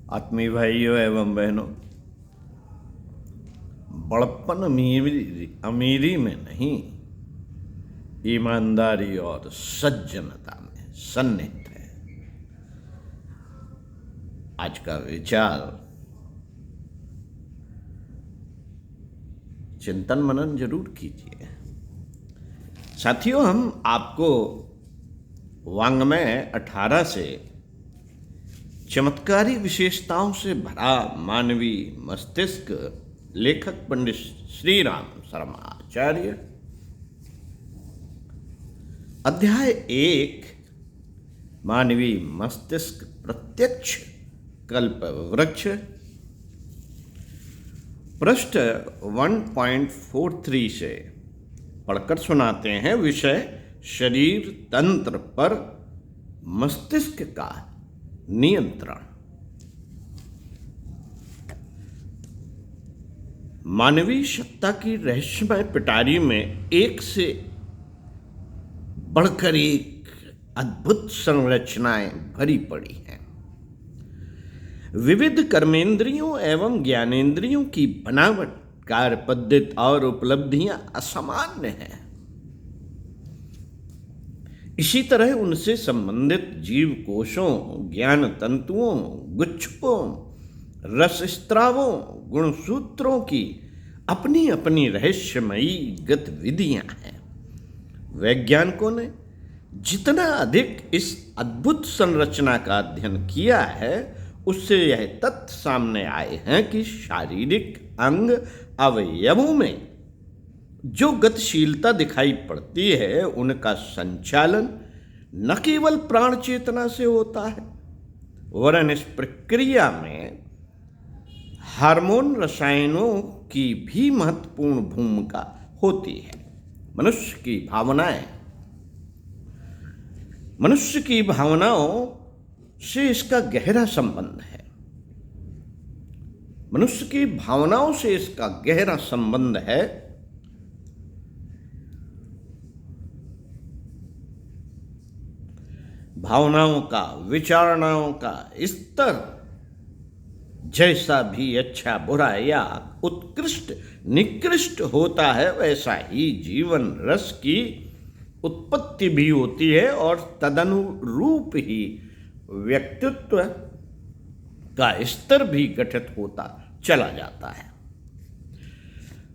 आत्मीय भाइयों एवं बहनों, बड़प्पन अमीरी में नहीं, ईमानदारी और सज्जनता में सन्निहित है। आज का विचार चिंतन मनन जरूर कीजिए। साथियों, हम आपको वाङ्मय 18 से चमत्कारी विशेषताओं से भरा मानवीय मस्तिष्क लेखक पंडित श्री राम शर्मा आचार्य, अध्याय 1 मानवीय मस्तिष्क प्रत्यक्ष कल्प वृक्ष, पृष्ठ 1.43 से पढ़कर सुनाते हैं। विषय शरीर तंत्र पर मस्तिष्क का नियंत्रण। मानवीय सत्ता की रहस्यमय पिटारी में एक से बढ़कर एक अद्भुत संरचनाएं भरी पड़ी हैं। विविध कर्मेंद्रियों एवं ज्ञानेंद्रियों की बनावट, कार्य पद्धति और उपलब्धियां असामान्य हैं। इसी तरह उनसे संबंधित जीव कोशों, ज्ञान तंतुओं, गुच्छकों, रसस्त्रावों, गुणसूत्रों की अपनी अपनी रहस्यमयी गतिविधियां हैं। वैज्ञानिकों ने जितना अधिक इस अद्भुत संरचना का अध्ययन किया है, उससे यह तथ्य सामने आए हैं कि शारीरिक अंग अवयवों में जो गतिशीलता दिखाई पड़ती है, उनका संचालन न केवल प्राण चेतना से होता है, वरन इस प्रक्रिया में हार्मोन रसायनों की भी महत्वपूर्ण भूमिका होती है। मनुष्य की भावनाओं से इसका गहरा संबंध है। मनुष्य की भावनाओं से इसका गहरा संबंध है। भावनाओं का, विचारणाओं का स्तर जैसा भी अच्छा, बुरा या उत्कृष्ट निकृष्ट होता है, वैसा ही जीवन रस की उत्पत्ति भी होती है और तदनुरूप ही व्यक्तित्व का स्तर भी गठित होता चला जाता है।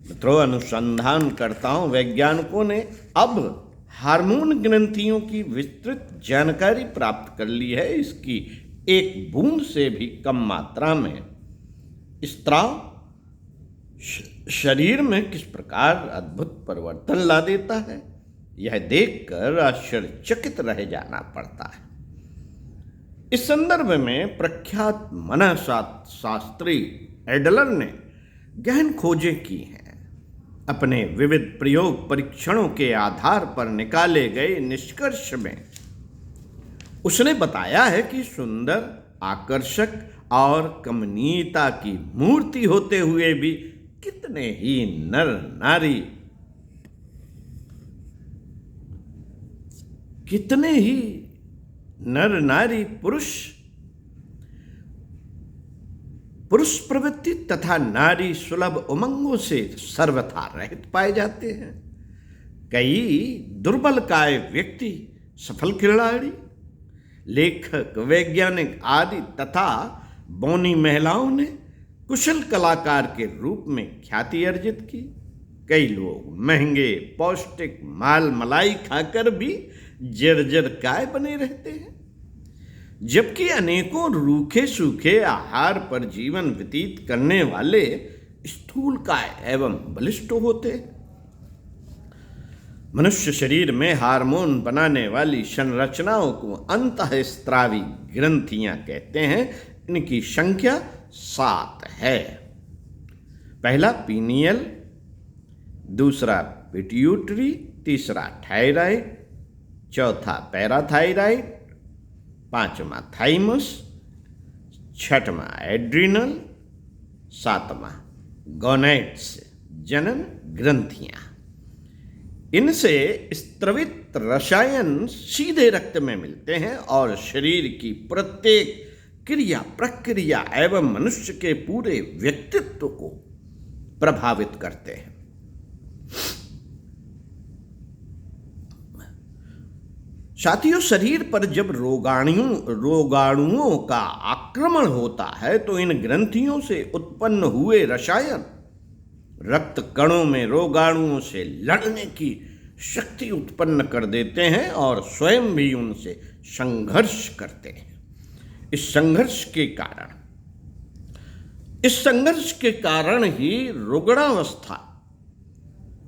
मित्रों, अनुसंधानकर्ताओं, वैज्ञानिकों ने अब हार्मोन ग्रंथियों की विस्तृत जानकारी प्राप्त कर ली है। इसकी एक बूंद से भी कम मात्रा में स्त्राव शरीर में किस प्रकार अद्भुत परिवर्तन ला देता है, यह देखकर आश्चर्यचकित रह जाना पड़ता है। इस संदर्भ में प्रख्यात मनःशास्त्री एडलर ने गहन खोजें की हैं। अपने विविध प्रयोग परीक्षणों के आधार पर निकाले गए निष्कर्ष में उसने बताया है कि सुंदर, आकर्षक और कमनीयता की मूर्ति होते हुए भी कितने ही नर नारी पुरुष प्रवृत्ति तथा नारी सुलभ उमंगों से सर्वथा रहित पाए जाते हैं। कई दुर्बल काय व्यक्ति, सफल खिलाड़ी, लेखक, वैज्ञानिक आदि तथा बौनी महिलाओं ने कुशल कलाकार के रूप में ख्याति अर्जित की। कई लोग महंगे पौष्टिक माल मलाई खाकर भी जर्जर काय बने रहते हैं, जबकि अनेकों रूखे सूखे आहार पर जीवन व्यतीत करने वाले स्थूल काय एवं बलिष्ठ होते हैं। मनुष्य शरीर में हार्मोन बनाने वाली संरचनाओं को अंतःस्त्रावी ग्रंथियां कहते हैं। इनकी संख्या 7 है। पहला पीनियल, दूसरा पिट्यूटरी, तीसरा थायराइड, चौथा पैराथायराइड, पांचवा थाइमस, छठवां एड्रिनल, सातवां गोनैड्स जनन ग्रंथियां। इनसे स्त्रवित रसायन सीधे रक्त में मिलते हैं और शरीर की प्रत्येक क्रिया प्रक्रिया एवं मनुष्य के पूरे व्यक्तित्व को प्रभावित करते हैं। साथियों, शरीर पर जब रोगाणुओं का आक्रमण होता है तो इन ग्रंथियों से उत्पन्न हुए रसायन रक्त कणों में रोगाणुओं से लड़ने की शक्ति उत्पन्न कर देते हैं और स्वयं भी उनसे संघर्ष करते हैं। इस संघर्ष के कारण ही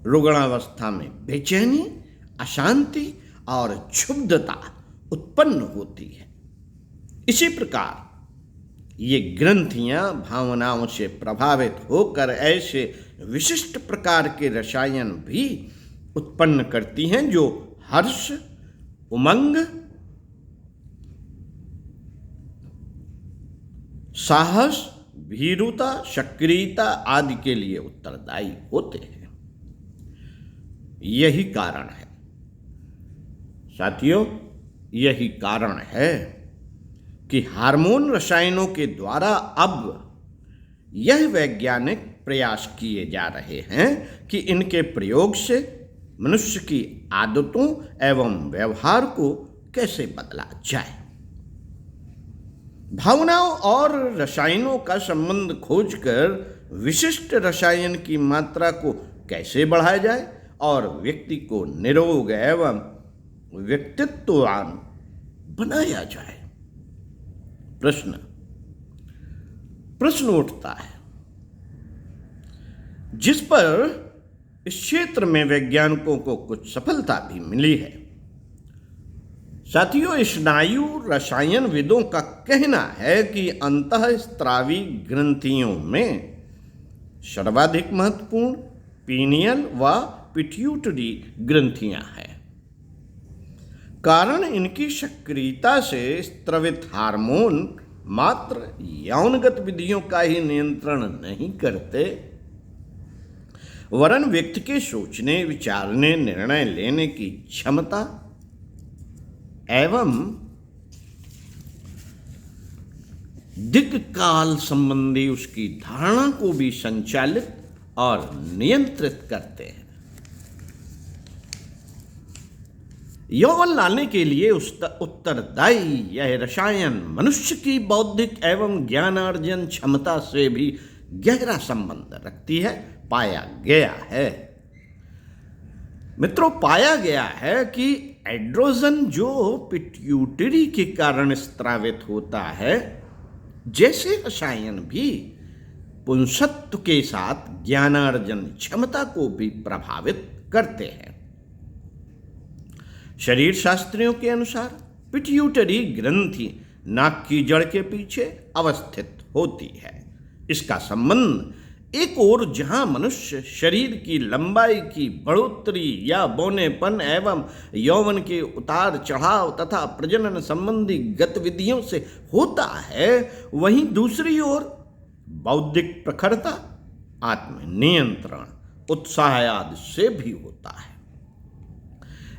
रुग्णावस्था में बेचैनी, अशांति और क्षुब्धता उत्पन्न होती है। इसी प्रकार ये ग्रंथियां भावनाओं से प्रभावित होकर ऐसे विशिष्ट प्रकार के रसायन भी उत्पन्न करती हैं जो हर्ष, उमंग, साहस, भीरुता, सक्रियता आदि के लिए उत्तरदायी होते हैं। यही कारण है साथियों, यही कारण है कि हार्मोन रसायनों के द्वारा अब यह वैज्ञानिक प्रयास किए जा रहे हैं कि इनके प्रयोग से मनुष्य की आदतों एवं व्यवहार को कैसे बदला जाए। भावनाओं और रसायनों का संबंध खोजकर विशिष्ट रसायन की मात्रा को कैसे बढ़ाया जाए और व्यक्ति को निरोग एवं व्यक्तित्ववान बनाया जाए। प्रश्न उठता है जिस पर इस क्षेत्र में वैज्ञानिकों को कुछ सफलता भी मिली है। साथियों, स्नायु रसायनविदों का कहना है कि अंतःस्त्रावी ग्रंथियों में सर्वाधिक महत्वपूर्ण पीनियल व पिट्यूटरी ग्रंथियां हैं। कारण इनकी सक्रियता से स्त्रवित हार्मोन मात्र यौन गतिविधियों का ही नियंत्रण नहीं करते, वरन व्यक्ति के सोचने, विचारने, निर्णय लेने की क्षमता एवं दीर्घकाल संबंधी उसकी धारणा को भी संचालित और नियंत्रित करते हैं। यौवन लाने के लिए उत्तरदायी यह रसायन मनुष्य की बौद्धिक एवं ज्ञानार्जन क्षमता से भी गहरा संबंध रखती है। पाया गया है मित्रों, पाया गया है कि एड्रोजन जो पिट्यूटरी के कारण स्रावित होता है, जैसे रसायन भी पुंसत्व के साथ ज्ञानार्जन क्षमता को भी प्रभावित करते हैं। शरीर शास्त्रियों के अनुसार पिट्यूटरी ग्रंथि नाक की जड़ के पीछे अवस्थित होती है। इसका संबंध एक ओर जहां मनुष्य शरीर की लंबाई की बढ़ोतरी या बौनेपन एवं यौवन के उतार चढ़ाव तथा प्रजनन संबंधी गतिविधियों से होता है, वहीं दूसरी ओर बौद्धिक प्रखरता, आत्मनियंत्रण, उत्साह आदि से भी होता है।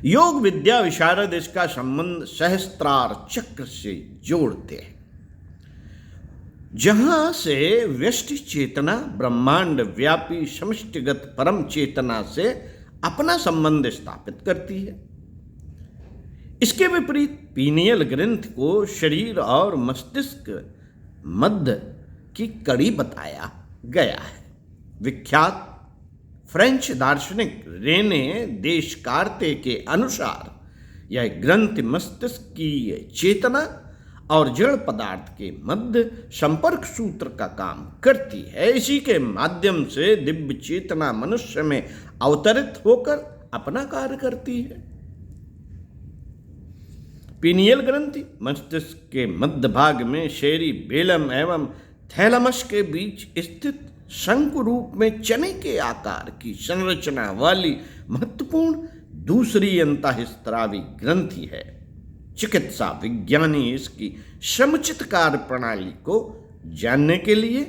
योग विद्या विशारद इसका संबंध सहस्त्रार चक्र से जोड़ते हैं, जहां से व्यष्टि चेतना ब्रह्मांड व्यापी समष्टिगत परम चेतना से अपना संबंध स्थापित करती है। इसके विपरीत पीनियल ग्रंथि को शरीर और मस्तिष्क मध्य की कड़ी बताया गया है। विख्यात फ्रेंच दार्शनिक रेने देशकार्ते के अनुसार यह ग्रंथि मस्तिष्क की चेतना और जड़ पदार्थ के मध्य संपर्क सूत्र का काम करती है। इसी के माध्यम से दिव्य चेतना मनुष्य में अवतरित होकर अपना कार्य करती है। पीनियल ग्रंथि मस्तिष्क के मध्य भाग में सेरिबेलम एवं थैलमस के बीच स्थित शंकु रूप में चने के आकार की संरचना वाली महत्वपूर्ण दूसरी अंतःस्त्रावी ग्रंथि है। चिकित्सा विज्ञानी इसकी समुचित कार्य प्रणाली को जानने के लिए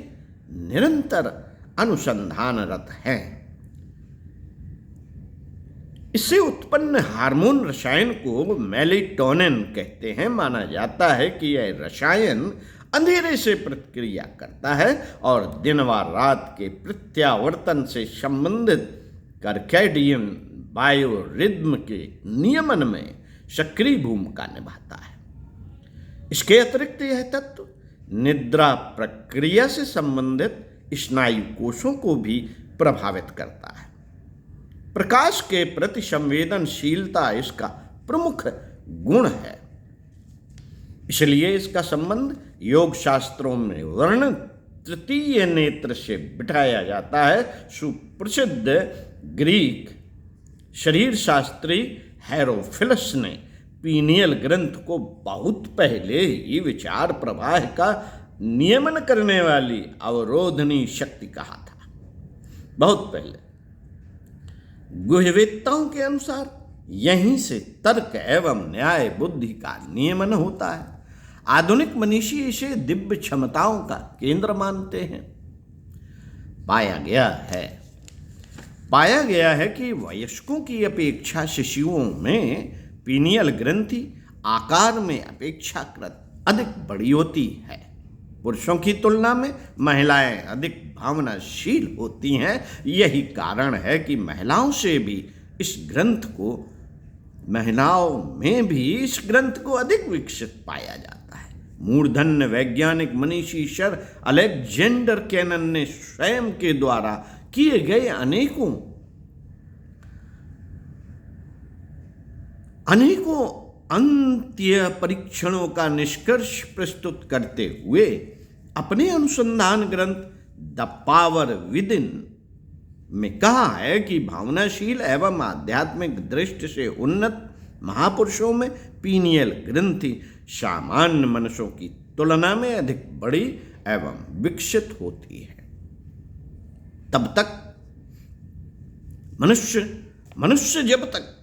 निरंतर अनुसंधानरत हैं। इससे उत्पन्न हार्मोन रसायन को मेलेटोनिन कहते हैं। माना जाता है कि यह रसायन अंधेरे से प्रतिक्रिया करता है और दिन व रात के प्रत्यावर्तन से संबंधित सर्कैडियन बायोरिद्म के नियमन में सक्रिय भूमिका निभाता है। इसके अतिरिक्त यह तत्व निद्रा प्रक्रिया से संबंधित स्नायु कोशों को भी प्रभावित करता है। प्रकाश के प्रति संवेदनशीलता इसका प्रमुख गुण है, इसलिए इसका संबंध योग शास्त्रों में वर्णन तृतीय नेत्र से बिठाया जाता है। सुप्रसिद्ध ग्रीक शरीर शास्त्री हेरोफिलस ने पीनियल ग्रंथ को बहुत पहले ही विचार प्रवाह का नियमन करने वाली अवरोधनी शक्ति कहा था। बहुत पहले गुह्यवेत्ताओं के अनुसार यहीं से तर्क एवं न्याय बुद्धि का नियमन होता है। आधुनिक मनीषी इसे दिव्य क्षमताओं का केंद्र मानते हैं। पाया गया है कि वयस्कों की अपेक्षा शिशुओं में पीनियल ग्रंथि आकार में अपेक्षाकृत अधिक बड़ी होती है। पुरुषों की तुलना में महिलाएं अधिक भावनाशील होती हैं। यही कारण है कि महिलाओं में भी इस ग्रंथ को अधिक विकसित पाया जाता है। मूर्धन्य वैज्ञानिक मनीषी सर अलेक्जेंडर कैनन ने स्वयं के द्वारा किए गए अनेकों अंत्य परीक्षणों का निष्कर्ष प्रस्तुत करते हुए अपने अनुसंधान ग्रंथ द पावर विद इन में कहा है कि भावनाशील एवं आध्यात्मिक दृष्टि से उन्नत महापुरुषों में पीनियल ग्रंथि सामान्य मनुष्यों की तुलना में अधिक बड़ी एवं विकसित होती है। तब तक मनुष्य जब तक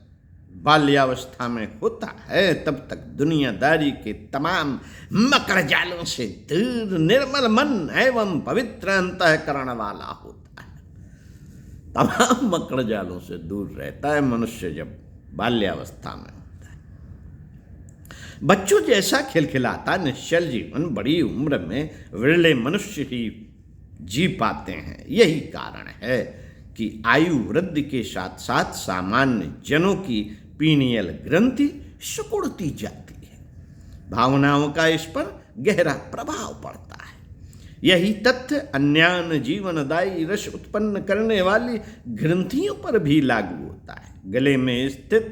बाल्यावस्था में होता है तब तक दुनियादारी के तमाम मकर जालों से दूर निर्मल मन एवं पवित्र अंतःकरण वाला होता है। तमाम मकर जालों से दूर रहता है मनुष्य जब बाल्यावस्था में होता है। बच्चों जैसा खिलखिलाता निश्चल जीवन बड़ी उम्र में विरले मनुष्य ही जी पाते हैं। यही कारण है कि आयु वृद्धि के साथ साथ सामान्य जनों की पीनियल ग्रंथि सिकुड़ती जाती है। भावनाओं का इस पर गहरा प्रभाव पड़ता है। यही तथ्य अन्यान्य जीवनदायी रस उत्पन्न करने वाली ग्रंथियों पर भी लागू होता है। गले में स्थित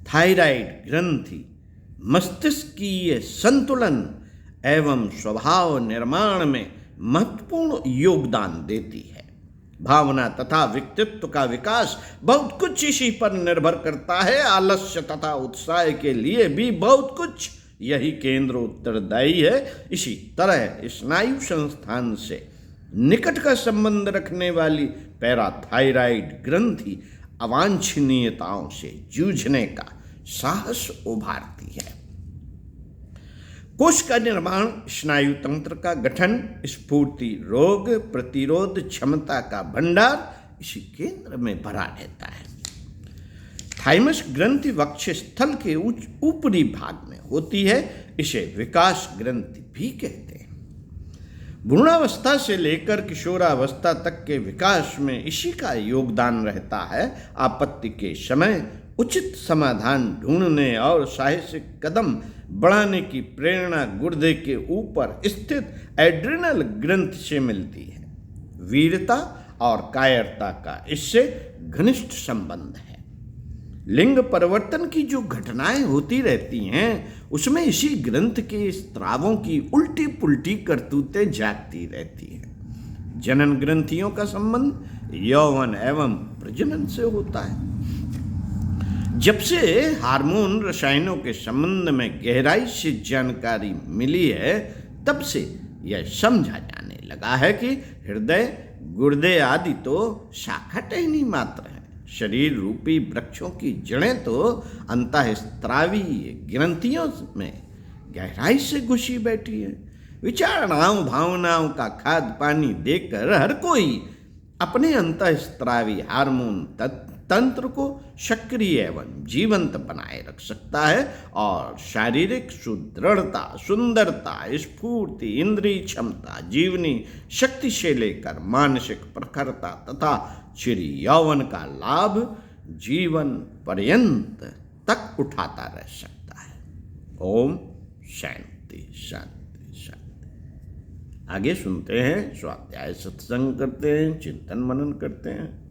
थायराइड ग्रंथि मस्तिष्कीय संतुलन एवं स्वभाव निर्माण में महत्वपूर्ण योगदान देती है। भावना तथा व्यक्तित्व का विकास बहुत कुछ इसी पर निर्भर करता है। आलस्य तथा उत्साह के लिए भी बहुत कुछ यही केंद्र उत्तरदायी है। इसी तरह स्नायु संस्थान से निकट का संबंध रखने वाली पैराथायराइड ग्रंथि अवांछनीयताओं से जूझने का साहस उभारती है। कोश का निर्माण, स्नायु तंत्र का गठन, स्फूर्ति, रोग प्रतिरोध क्षमता का भंडार इसी केंद्र में भरा रहता है। थाइमस ग्रंथि वक्षस्थल के ऊपरी भाग में होती है। इसे विकास ग्रंथि भी कहते हैं। भ्रूणावस्था से लेकर किशोरावस्था तक के विकास में इसी का योगदान रहता है। आपत्ति के समय उचित समाधान ढूंढने और साहसिक कदम बढ़ाने की प्रेरणा गुर्दे के ऊपर स्थित एड्रिनल ग्रंथि से मिलती है। वीरता और कायरता का इससे घनिष्ठ संबंध है। लिंग परिवर्तन की जो घटनाएं होती रहती हैं उसमें इसी ग्रंथ के स्त्रावों की उल्टी पुल्टी करतूतें जागती रहती हैं। जनन ग्रंथियों का संबंध यौवन एवं प्रजनन से होता है। जब से हार्मोन रसायनों के संबंध में गहराई से जानकारी मिली है तब से यह समझा जाने लगा है कि हृदय, गुर्दे आदि तो शाखा टहनी मात्र है। शरीर रूपी वृक्षों की जड़ें तो अंतःस्त्रावी ग्रंथियों में गहराई से घुसी बैठी है। विचारणाओं भावनाओं का खाद पानी देकर हर कोई अपने अंतःस्त्रावी हार्मोन तंत्र को सक्रिय एवं जीवंत बनाए रख सकता है और शारीरिक सुदृढ़ता, सुंदरता, स्फूर्ति, इंद्रिय क्षमता, जीवनी शक्ति से लेकर मानसिक प्रखरता तथा चिर यौवन का लाभ जीवन पर्यंत तक उठाता रह सकता है। ओम शांति शांति शांति। आगे सुनते हैं, स्वाध्याय सत्संग करते हैं, चिंतन मनन करते हैं।